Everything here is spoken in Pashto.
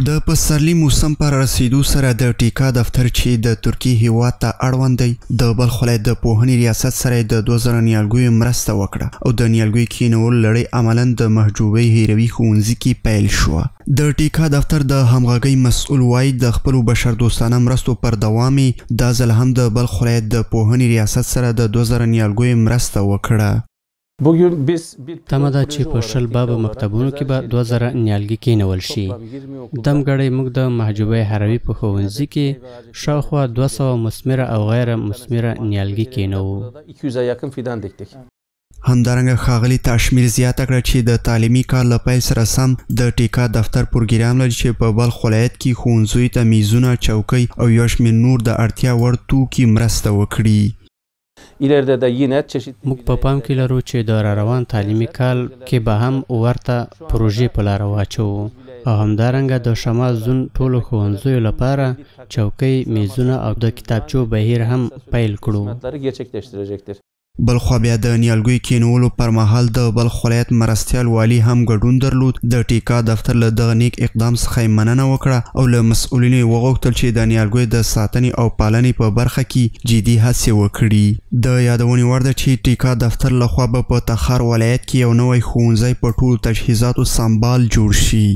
د پسرلي موسم پر رسیدو سره د ټیکا دفتر چې د ترکیې هیواد ته اړوند دی د بلخ ولایت د پوهنې ریاست سره د 2000 نیالګیو مرسته وکړه او د نیالګیو کینولو لړۍ عملاً د محجوبې هیروي ښوونځي کې پیل شوه. د ټیکا دفتر د همغږۍ مسؤل وایي د خپلو بشردوستانه مرستو پر دوام دا ځل هم د بلخ ولایت د پوهنې ریاست سره د 2000 نیالګیو مرسته وکړه. تمه ده چې په شل بابه مکتبونو کې به 2000 نیالګي کینول شي. دمګړی موږ د محجوبې هروي په ښوونځي کې شاوخوا 200 مثمره او غیر مثمره نیالګي کینوو. همدارنګه ښاغلي تاشمیر زیاته کړه چې د تعلیمي کال له پیل سره سم د ټیکا دفتر پروګرام لري چې په بلخ ولایت کې ښوونځیو ته میزونه، چوکۍ او یو شمېر نور د اړتیا وړ توکي مرسته وکړي. موږ په پام کې لرو چې د روان تعلیمي کال کې به هم ورته پروژې په لاره واچوو او همدارنګه د شمال زون ټولو ښوونځیو لپاره چوکۍ، میزونه او د کتابچو بهیر هم پیل کړو. بلخوا بیا د نیالګیو کینولو پر مهال د بلخ ولایت مرستیال والي هم ګډون درلود. د ټیکا دفتر له دغه نیک اقدام څخه یې مننه وکړه او له مسؤلینو یې وغوښتل چې د نیالګیو د ساتنې او پالنې په برخه کې جدي هڅې وکړي. د یادونې وړ ده چې ټیکا دفتر لخوا به په تخار ولایت کې یو نوی ښوونځی په ټولو تجهیزاتو سمبال جوړ شي.